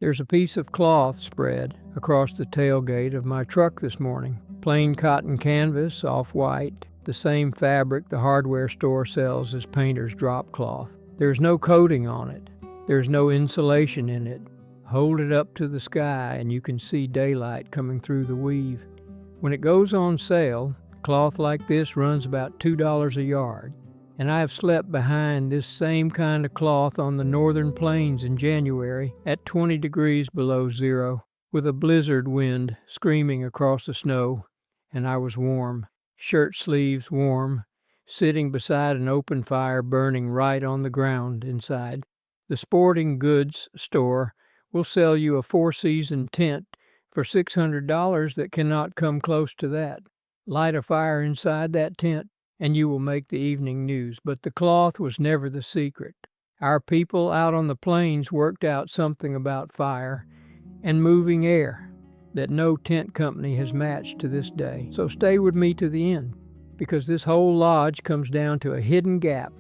There's a piece of cloth spread across the tailgate of my truck this morning. Plain cotton canvas, off-white, the same fabric the hardware store sells as painter's drop cloth. There's no coating on it. There's no insulation in it. Hold it up to the sky and you can see daylight coming through the weave. When it goes on sale, cloth like this runs about $2 a yard. And I have slept behind this same kind of cloth on the northern plains in January at 20 degrees below zero, with a blizzard wind screaming across the snow, and I was warm, shirt sleeves warm, sitting beside an open fire burning right on the ground inside. The sporting goods store will sell you a four-season tent for $600 that cannot come close to that. Light a fire inside that tent, and you will make the evening news. But the cloth was never the secret. Our people out on the plains worked out something about fire and moving air that no tent company has matched to this day. So stay with me to the end, because this whole lodge comes down to a hidden gap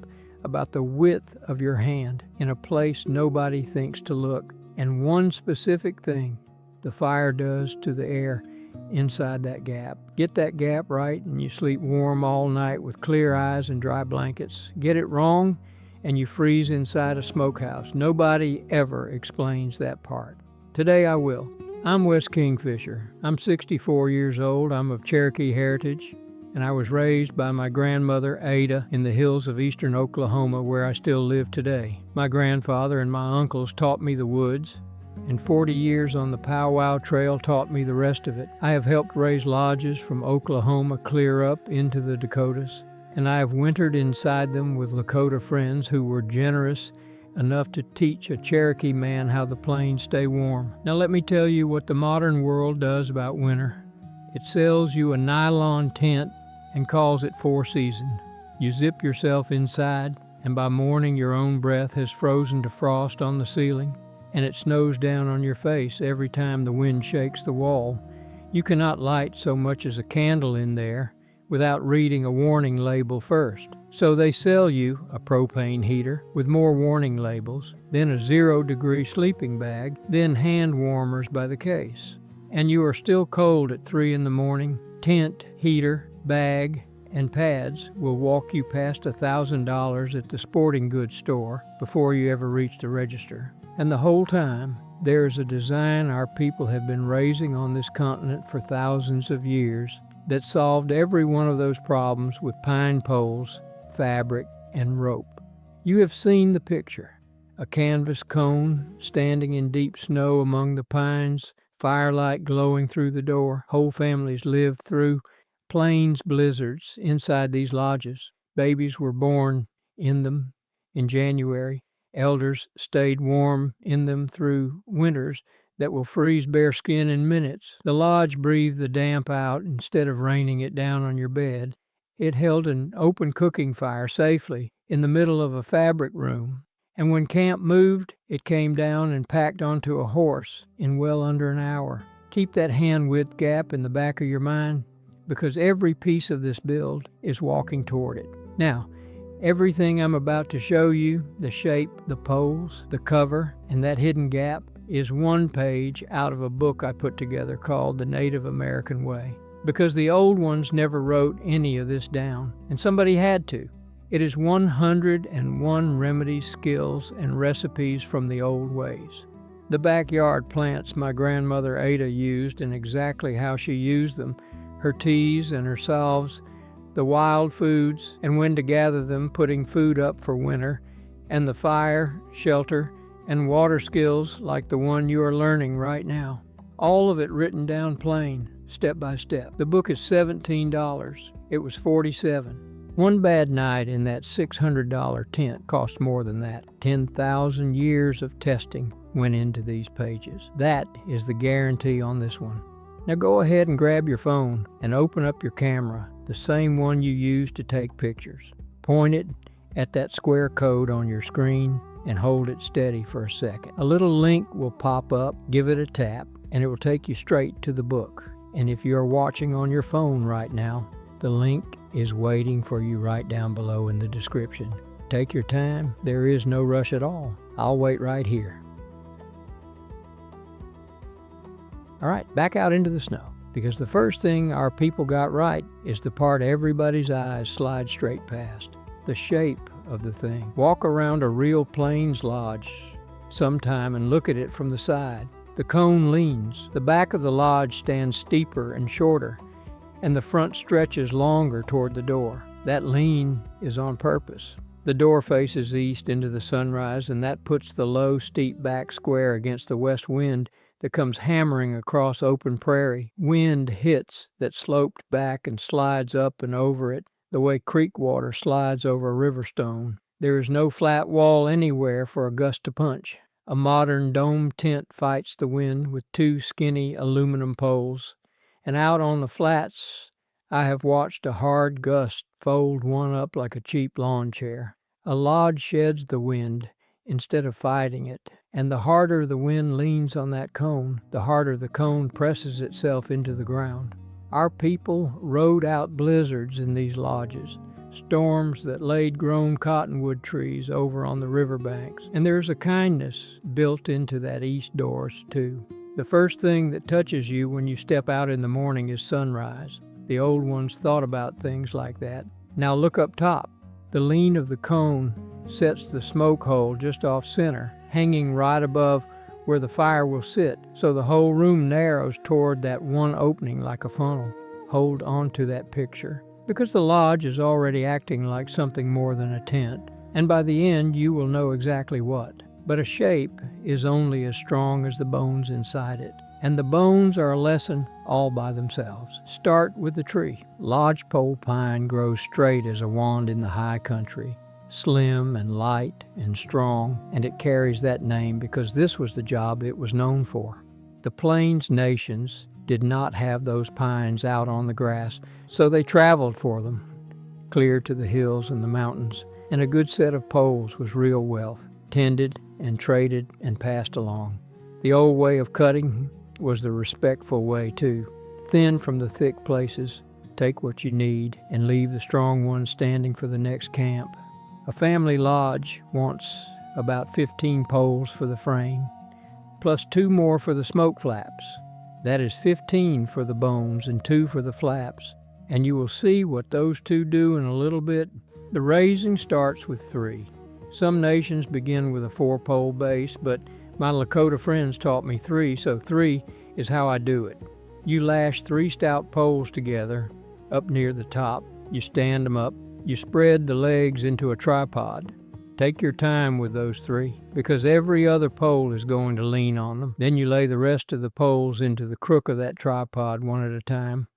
about the width of your hand in a place nobody thinks to look. And one specific thing the fire does to the air inside that gap. Get that gap right and you sleep warm all night with clear eyes and dry blankets. Get it wrong and you freeze inside a smokehouse. Nobody ever explains that part. Today I will. I'm Wes Kingfisher. I'm 64 years old. I'm of Cherokee heritage, and I was raised by my grandmother Ada in the hills of eastern Oklahoma, where I still live today. My grandfather and my uncles taught me the woods, and 40 years on the powwow trail taught me the rest of it. I have helped raise lodges from Oklahoma clear up into the Dakotas, and I have wintered inside them with Lakota friends who were generous enough to teach a Cherokee man how the plains stay warm. Now let me tell you what the modern world does about winter. It sells you a nylon tent and calls it four season. You zip yourself inside, and by morning your own breath has frozen to frost on the ceiling, and it snows down on your face every time the wind shakes the wall. You cannot light so much as a candle in there without reading a warning label first. So they sell you a propane heater with more warning labels, then a 0-degree sleeping bag, then hand warmers by the case. And you are still cold at 3 in the morning. Tent, heater, bag, and pads will walk you past $1,000 at the sporting goods store before you ever reach the register. And the whole time, there is a design our people have been raising on this continent for thousands of years that solved every one of those problems with pine poles, fabric, and rope. You have seen the picture. A canvas cone standing in deep snow among the pines, firelight glowing through the door. Whole families lived through plains blizzards inside these lodges. Babies were born in them in January. Elders stayed warm in them through winters that will freeze bare skin in minutes. The lodge breathed the damp out instead of raining it down on your bed. It held an open cooking fire safely in the middle of a fabric room. And when camp moved, it came down and packed onto a horse in well under an hour. Keep that hand-width gap in the back of your mind, because every piece of this build is walking toward it. Now, everything I'm about to show you, the shape, the poles, the cover, and that hidden gap, is one page out of a book I put together called The Native American Way. Because the old ones never wrote any of this down, and somebody had to. It is 101 remedies, skills, and recipes from the old ways. The backyard plants my grandmother Ada used and exactly how she used them, her teas and her salves, the wild foods, and when to gather them, putting food up for winter, and the fire, shelter, and water skills like the one you are learning right now. All of it written down plain, step by step. The book is $17. It was $47. One bad night in that $600 tent cost more than that. 10,000 years of testing went into these pages. That is the guarantee on this one. Now go ahead and grab your phone and open up your camera, the same one you use to take pictures. Point it at that square code on your screen and hold it steady for a second. A little link will pop up, give it a tap, and it will take you straight to the book. And if you are watching on your phone right now, the link is waiting for you right down below in the description. Take your time. There is no rush at all. I'll wait right here. All right, back out into the snow, because the first thing our people got right is the part everybody's eyes slide straight past, the shape of the thing. Walk around a real plains lodge sometime and look at it from the side. The cone leans, the back of the lodge stands steeper and shorter, and the front stretches longer toward the door. That lean is on purpose. The door faces east into the sunrise, and that puts the low, steep back square against the west wind that comes hammering across open prairie. Wind hits that sloped back and slides up and over it the way creek water slides over a river stone. There is no flat wall anywhere for a gust to punch. A modern dome tent fights the wind with two skinny aluminum poles, and out on the flats I have watched a hard gust fold one up like a cheap lawn chair. A lodge sheds the wind instead of fighting it, and the harder the wind leans on that cone, the harder the cone presses itself into the ground. Our people rode out blizzards in these lodges, storms that laid grown cottonwood trees over on the riverbanks, and there's a kindness built into that east doors too. The first thing that touches you when you step out in the morning is sunrise. The old ones thought about things like that. Now look up top. The lean of the cone sets the smoke hole just off center, hanging right above where the fire will sit, so the whole room narrows toward that one opening like a funnel. Hold on to that picture, because the lodge is already acting like something more than a tent, and by the end you will know exactly what. But a shape is only as strong as the bones inside it. And the bones are a lesson all by themselves. Start with the tree. Lodgepole pine grows straight as a wand in the high country, slim and light and strong, and it carries that name because this was the job it was known for. The Plains nations did not have those pines out on the grass, so they traveled for them, clear to the hills and the mountains, and a good set of poles was real wealth, tended and traded and passed along. The old way of cutting was the respectful way too. Thin from the thick places, take what you need, and leave the strong ones standing for the next camp. A family lodge wants about 15 poles for the frame, plus 2 more for the smoke flaps. That is 15 for the bones and 2 for the flaps, and you will see what those 2 do in a little bit. The raising starts with 3. Some nations begin with a 4-pole base, but my Lakota friends taught me 3, so 3 is how I do it. You lash 3 stout poles together up near the top. You stand them up. You spread the legs into a tripod. Take your time with those 3, because every other pole is going to lean on them. Then you lay the rest of the poles into the crook of that tripod one at a time,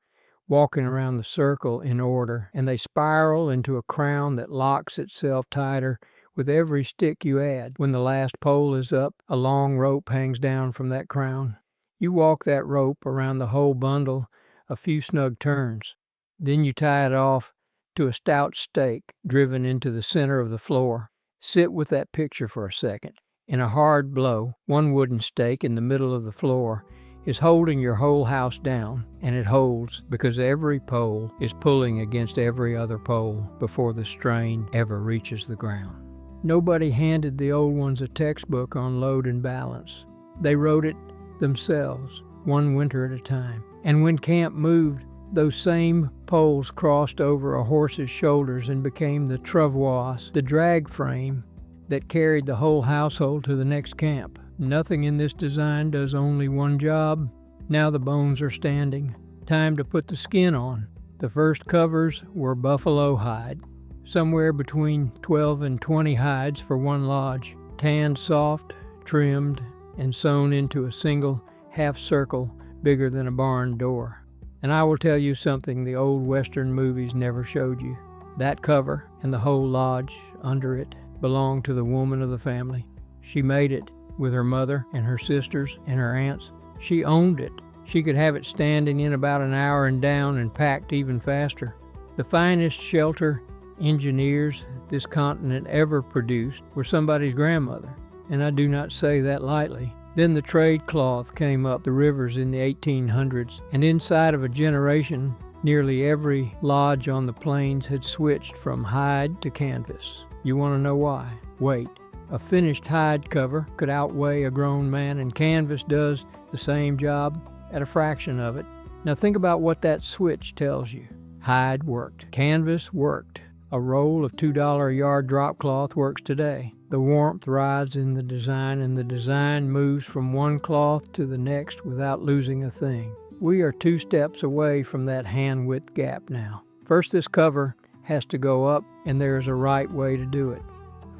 walking around the circle in order, and they spiral into a crown that locks itself tighter with every stick you add. When the last pole is up, a long rope hangs down from that crown. You walk that rope around the whole bundle a few snug turns. Then you tie it off to a stout stake driven into the center of the floor. Sit with that picture for a second. In a hard blow, one wooden stake in the middle of the floor is holding your whole house down, and it holds because every pole is pulling against every other pole before the strain ever reaches the ground. Nobody handed the old ones a textbook on load and balance. They wrote it themselves, one winter at a time. And when camp moved, those same poles crossed over a horse's shoulders and became the travois, the drag frame that carried the whole household to the next camp. Nothing in this design does only one job. Now the bones are standing. Time to put the skin on. The first covers were buffalo hide, somewhere between 12 and 20 hides for one lodge, tanned soft, trimmed, and sewn into a single half circle bigger than a barn door. And I will tell you something the old Western movies never showed you. That cover and the whole lodge under it belonged to the woman of the family. She made it with her mother and her sisters and her aunts. She owned it. She could have it standing in about an hour and down and packed even faster. The finest shelter engineers this continent ever produced were somebody's grandmother, and I do not say that lightly. Then the trade cloth came up the rivers in the 1800s, and inside of a generation, nearly every lodge on the plains had switched from hide to canvas. You want to know why? Wait. A finished hide cover could outweigh a grown man, and canvas does the same job at a fraction of it. Now think about what that switch tells you. Hide worked. Canvas worked. A roll of $2 a yard drop cloth works today. The warmth rides in the design, and the design moves from one cloth to the next without losing a thing. We are 2 steps away from that hand-width gap now. First, this cover has to go up, and there is a right way to do it.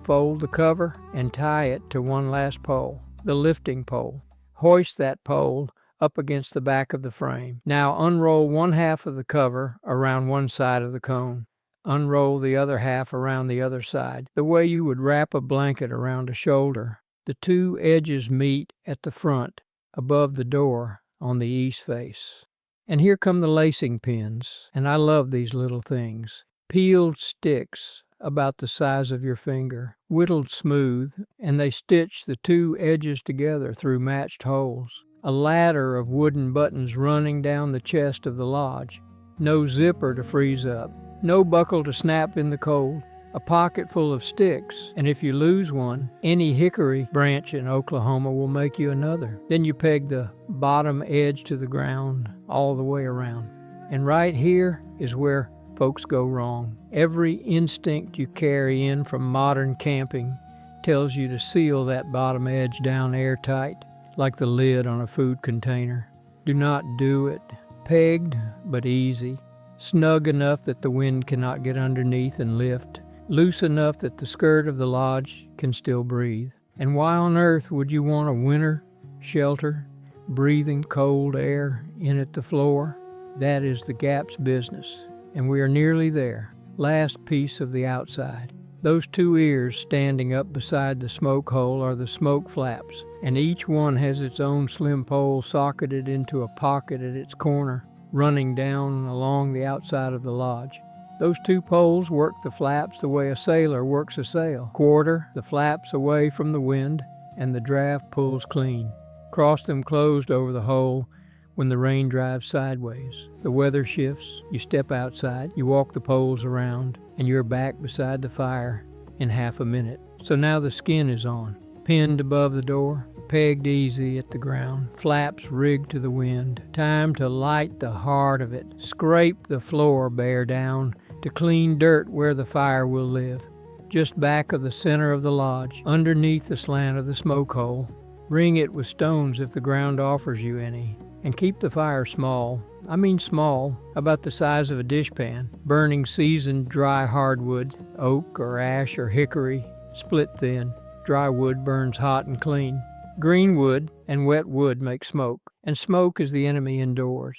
Fold the cover and tie it to one last pole, the lifting pole. Hoist that pole up against the back of the frame. Now unroll one half of the cover around one side of the cone. Unroll the other half around the other side, the way you would wrap a blanket around a shoulder. The 2 edges meet at the front, above the door on the east face. And here come the lacing pins, and I love these little things. Peeled sticks about the size of your finger, whittled smooth, and they stitch the 2 edges together through matched holes. A ladder of wooden buttons running down the chest of the lodge. No zipper to freeze up. No buckle to snap in the cold, a pocket full of sticks, and if you lose one, any hickory branch in Oklahoma will make you another. Then you peg the bottom edge to the ground all the way around. And right here is where folks go wrong. Every instinct you carry in from modern camping tells you to seal that bottom edge down airtight, like the lid on a food container. Do not do it. Pegged, but easy. Snug enough that the wind cannot get underneath and lift, loose enough that the skirt of the lodge can still breathe. And why on earth would you want a winter shelter, breathing cold air in at the floor? That is the gap's business, and we are nearly there. Last piece of the outside. Those 2 ears standing up beside the smoke hole are the smoke flaps, and each one has its own slim pole socketed into a pocket at its corner, running down along the outside of the lodge. Those 2 poles work the flaps the way a sailor works a sail. Quarter the flaps away from the wind, and the draft pulls clean. Cross them closed over the hole when the rain drives sideways. The weather shifts, you step outside, you walk the poles around, and you're back beside the fire in half a minute. So now the skin is on, pinned above the door, pegged easy at the ground, flaps rigged to the wind. Time to light the heart of it. Scrape the floor bare down to clean dirt where the fire will live. Just back of the center of the lodge, underneath the slant of the smoke hole. Ring it with stones if the ground offers you any. And keep the fire small. I mean small, about the size of a dishpan. Burning seasoned dry hardwood, oak or ash or hickory, split thin. Dry wood burns hot and clean. Green wood and wet wood make smoke, and smoke is the enemy indoors.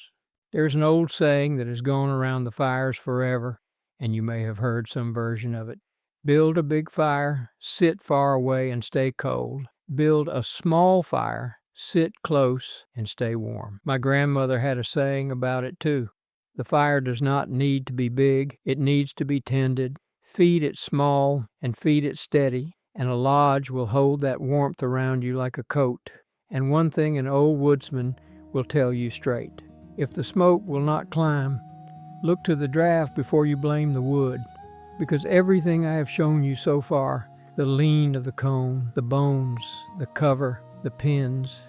There's an old saying that has gone around the fires forever, and you may have heard some version of it. Build a big fire, sit far away and stay cold. Build a small fire, sit close and stay warm. My grandmother had a saying about it too. The fire does not need to be big, it needs to be tended. Feed it small and feed it steady, and a lodge will hold that warmth around you like a coat. And one thing an old woodsman will tell you straight. If the smoke will not climb, look to the draft before you blame the wood. Because everything I have shown you so far, the lean of the cone, the bones, the cover, the pins,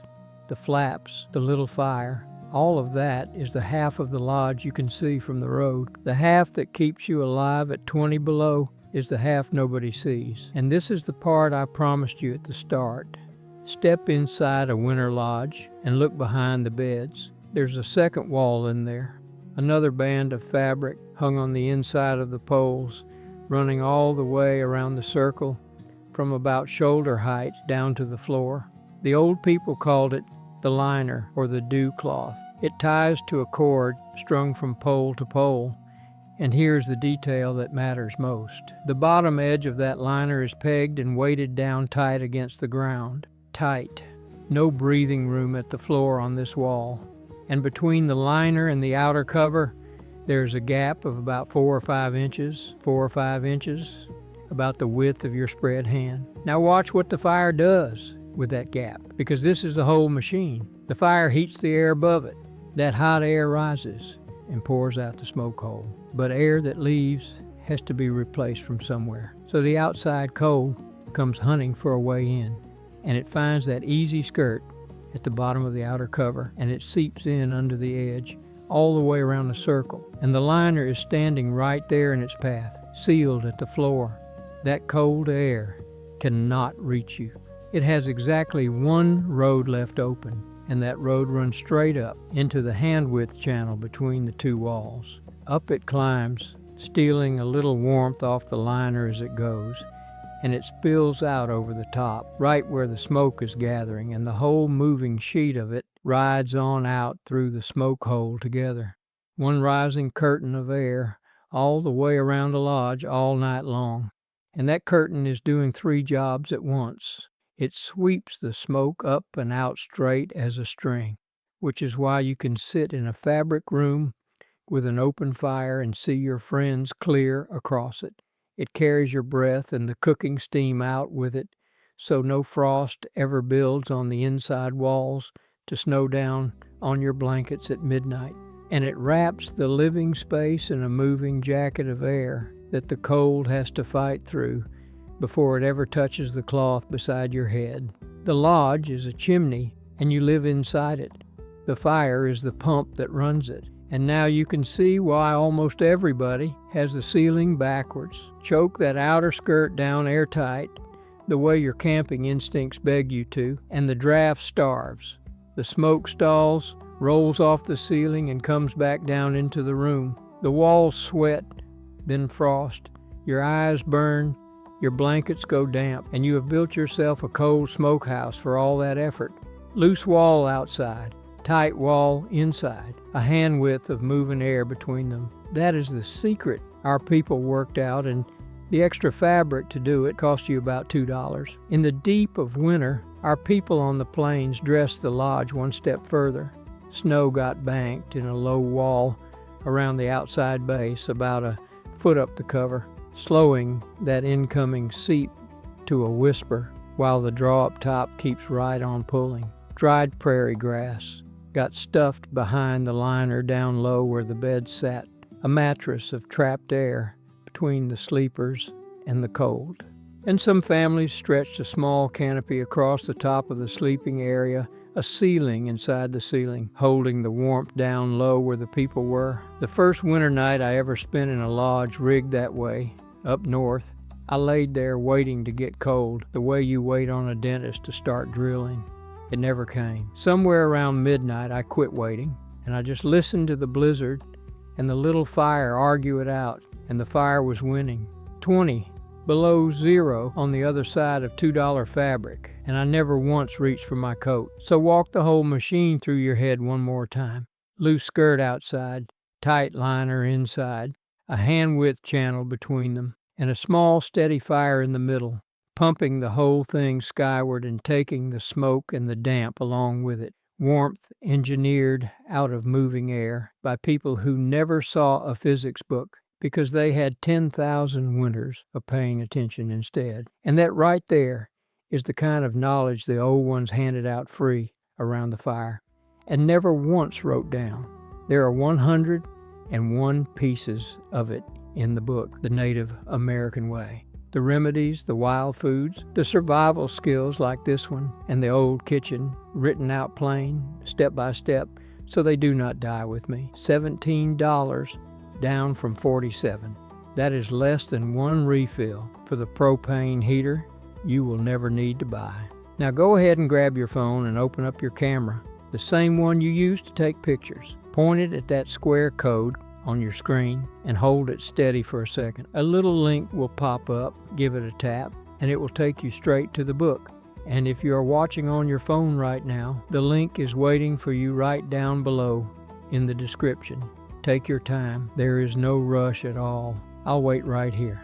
the flaps, the little fire, all of that is the half of the lodge you can see from the road. The half that keeps you alive at 20 below is the half nobody sees. And this is the part I promised you at the start. Step inside a winter lodge and look behind the beds. There's a second wall in there. Another band of fabric hung on the inside of the poles, running all the way around the circle from about shoulder height down to the floor. The old people called it the liner or the dew cloth. It ties to a cord strung from pole to pole. And here's the detail that matters most. The bottom edge of that liner is pegged and weighted down tight against the ground. Tight. No breathing room at the floor on this wall. And between the liner and the outer cover, there's a gap of about 4 or 5 inches, about the width of your spread hand. Now watch what the fire does with that gap, because this is the whole machine. The fire heats the air above it. That hot air rises and pours out the smoke hole. But air that leaves has to be replaced from somewhere. So the outside coal comes hunting for a way in, and it finds that easy skirt at the bottom of the outer cover, and it seeps in under the edge, all the way around the circle. And the liner is standing right there in its path, sealed at the floor. That cold air cannot reach you. It has exactly one road left open, and that road runs straight up into the hand-width channel between the two walls. Up it climbs, stealing a little warmth off the liner as it goes, and it spills out over the top, right where the smoke is gathering, and the whole moving sheet of it rides on out through the smoke hole together. One rising curtain of air all the way around the lodge all night long. And that curtain is doing three jobs at once. It sweeps the smoke up and out straight as a string, which is why you can sit in a fabric room with an open fire and see your friends clear across it. It carries your breath and the cooking steam out with it, so no frost ever builds on the inside walls to snow down on your blankets at midnight. And it wraps the living space in a moving jacket of air that the cold has to fight through before it ever touches the cloth beside your head. The lodge is a chimney, and you live inside it. The fire is the pump that runs it. And now you can see why almost everybody has the ceiling backwards. Choke that outer skirt down airtight, the way your camping instincts beg you to, and the draft starves. The smoke stalls, rolls off the ceiling, and comes back down into the room. The walls sweat, then frost. Your eyes burn, your blankets go damp, and you have built yourself a cold smokehouse for all that effort. Loose wall outside, tight wall inside, a hand width of moving air between them. That is the secret our people worked out, and the extra fabric to do it cost you about $2. In the deep of winter, our people on the plains dressed the lodge one step further. Snow got banked in a low wall around the outside base, about a foot up the cover, slowing that incoming seep to a whisper while the draw up top keeps right on pulling. Dried prairie grass got stuffed behind the liner down low where the bed sat, a mattress of trapped air between the sleepers and the cold. And some families stretched a small canopy across the top of the sleeping area, a ceiling inside the ceiling, holding the warmth down low where the people were. The first winter night I ever spent in a lodge rigged that way, up north, I laid there waiting to get cold, the way you wait on a dentist to start drilling. It never came. Somewhere around midnight I quit waiting, and I just listened to the blizzard and the little fire argue it out, and the fire was winning. 20 below zero on the other side of $2 fabric, and I never once reached for my coat. So walk the whole machine through your head one more time. Loose skirt outside, tight liner inside, a hand-width channel between them, and a small steady fire in the middle, pumping the whole thing skyward and taking the smoke and the damp along with it. Warmth engineered out of moving air by people who never saw a physics book, because they had 10,000 winters of paying attention instead. And that right there is the kind of knowledge the old ones handed out free around the fire, and never once wrote down. There are 101 pieces of it in the book, The Native American Way. The remedies, the wild foods, the survival skills like this one, and the old kitchen, written out plain, step by step, so they do not die with me. $17 down from $47. That is less than one refill for the propane heater you will never need to buy. Now go ahead and grab your phone and open up your camera, the same one you use to take pictures. Point it at that square code on your screen and hold it steady for a second. A little link will pop up, give it a tap, and it will take you straight to the book. And if you are watching on your phone right now, the link is waiting for you right down below in the description. Take your time. There is no rush at all. I'll wait right here.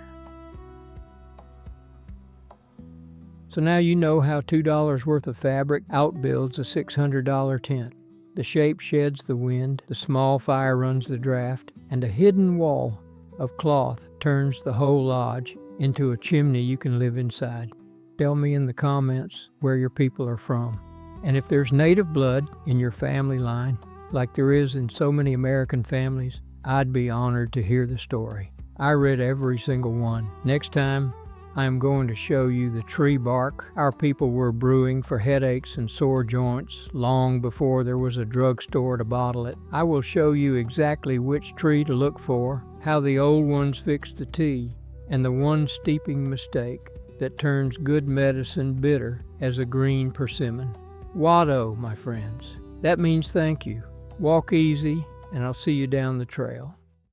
So now you know how $2 worth of fabric outbuilds a $600 tent. The shape sheds the wind, the small fire runs the draft, and a hidden wall of cloth turns the whole lodge into a chimney you can live inside. Tell me in the comments where your people are from. And if there's native blood in your family line, like there is in so many American families, I'd be honored to hear the story. I read every single one. Next time, I am going to show you the tree bark our people were brewing for headaches and sore joints long before there was a drugstore to bottle it. I will show you exactly which tree to look for, how the old ones fixed the tea, and the one steeping mistake that turns good medicine bitter as a green persimmon. Wado, my friends. That means thank you. Walk easy, and I'll see you down the trail.